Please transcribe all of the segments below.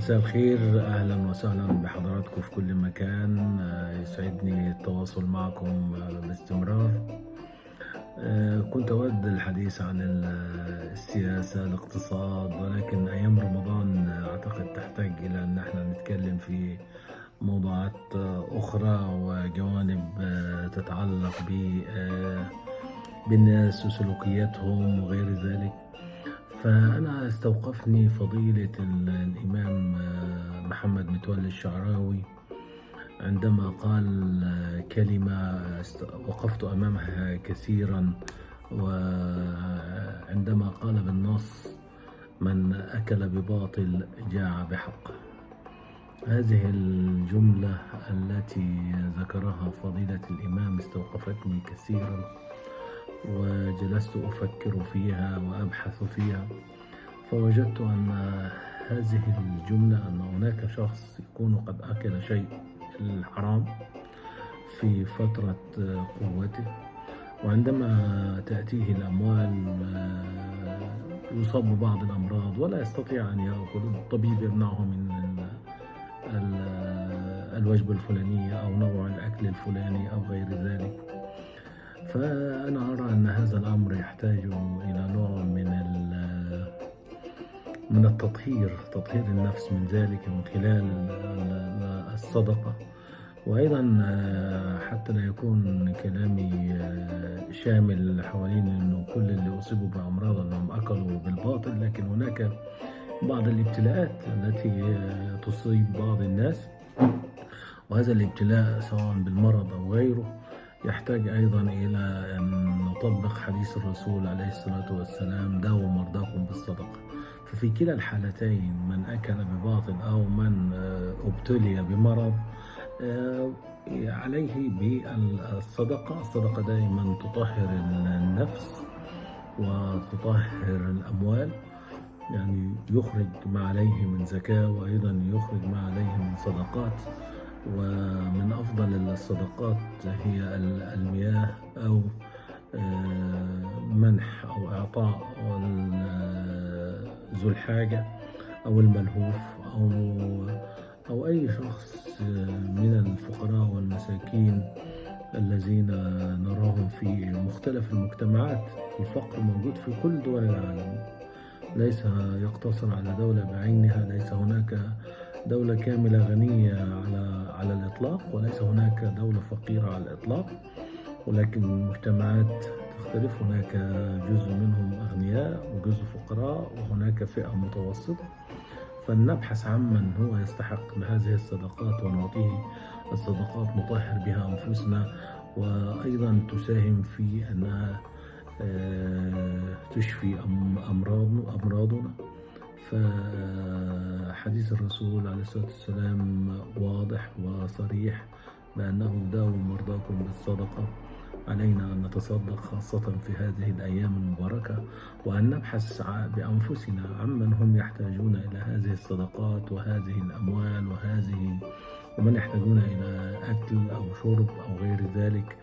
مساء الخير، أهلا وسهلا بحضراتكم في كل مكان. يسعدني التواصل معكم باستمرار. كنت أود الحديث عن السياسة، الاقتصاد، ولكن أيام رمضان أعتقد تحتاج إلى أن احنا نتكلم في موضوعات أخرى وجوانب تتعلق بالناس وسلوكياتهم وغير ذلك. فأنا استوقفني فضيلة الإمام محمد متولي الشعراوي عندما قال كلمة وقفت أمامها كثيرا، وعندما قال بالنص: من أكل بباطل جاع بحق. هذه الجملة التي ذكرها فضيلة الإمام استوقفتني كثيرا، وجلست أفكر فيها وأبحث فيها، فوجدت أن هذه الجملة أن هناك شخص يكون قد أكل شيء الحرام في فترة قوته، وعندما تأتيه الأموال يصاب ببعض الأمراض ولا يستطيع أن يأكل. الطبيب يمنعه من الوجبة الفلانية أو نوع الأكل الفلاني أو غير ذلك. فأنا أرى أن هذا الأمر يحتاج إلى نوع من التطهير، تطهير النفس من ذلك من خلال الصدقة. وأيضا حتى لا يكون كلامي شامل حوالين أنه كل اللي أصيبوا بأمراض أنهم أكلوا بالباطل، لكن هناك بعض الابتلاءات التي تصيب بعض الناس، وهذا الابتلاء سواء بالمرض أو غيره يحتاج أيضا إلى أن نطبق حديث الرسول عليه الصلاة والسلام: داووا مرضاكم بالصدقة. ففي كلا الحالتين، من أكل بباطل أو من ابتلي بمرض، عليه بالصدقة. الصدقة دائما تطهر النفس وتطهر الأموال، يعني يخرج ما عليه من زكاة، وأيضا يخرج ما عليه من صدقات. ومن أفضل الصدقات هي المياه، أو منح أو إعطاء ذو الحاجة أو الملهوف أو أي شخص من الفقراء والمساكين الذين نراهم في مختلف المجتمعات. الفقر موجود في كل دول العالم، ليس يقتصر على دولة بعينها. ليس هناك دولة كاملة غنية على الإطلاق، وليس هناك دولة فقيرة على الإطلاق، ولكن المجتمعات تختلف. هناك جزء منهم أغنياء وجزء فقراء، وهناك فئة متوسطة. فلنبحث عمن هو يستحق بهذه الصدقات ونعطيه الصدقات نطهر بها أنفسنا، وأيضا تساهم في أنها تشفي أمراضنا. فحديث الرسول عليه الصلاة والسلام واضح وصريح بأنه داووا مرضاكم بالصدقة. علينا أن نتصدق خاصة في هذه الأيام المباركة، وأن نبحث بأنفسنا عمن هم يحتاجون إلى هذه الصدقات وهذه الأموال ومن يحتاجون إلى أكل أو شرب أو غير ذلك،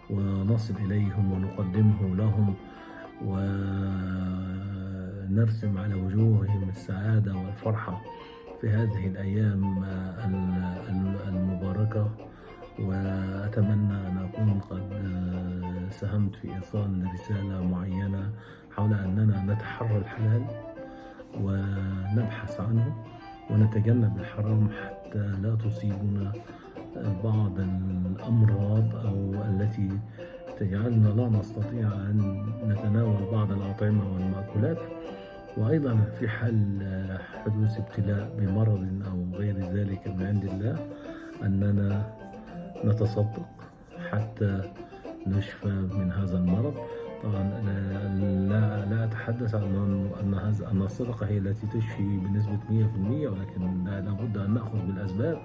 ونصل إليهم ونقدمه لهم، ونرسم على وجوههم السعادة والفرحة في هذه الأيام المباركة. وأتمنى أن أكون قد ساهمت في إيصال رسالة معينة حول أننا نتحرى الحلال ونبحث عنه ونتجنب الحرام حتى لا تصيبنا بعض الأمراض أو التي تجعلنا لا نستطيع أن نتناول بعض الأطعمة والمأكولات. وأيضا في حال حدوث ابتلاء بمرض أو غير ذلك من عند الله، أننا نتصدق حتى نشفى من هذا المرض. طبعا لا أتحدث عن أن الصدقة هي التي تشفي بنسبة 100%، ولكن لابد أن نأخذ بالأسباب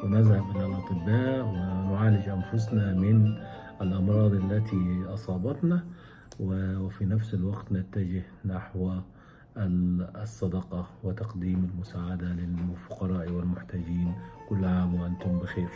ونذهب إلى الأطباء ونعالج أنفسنا من الأمراض التي أصابتنا، وفي نفس الوقت نتجه نحو الصدقة وتقديم المساعدة للفقراء والمحتاجين. كل عام وأنتم بخير.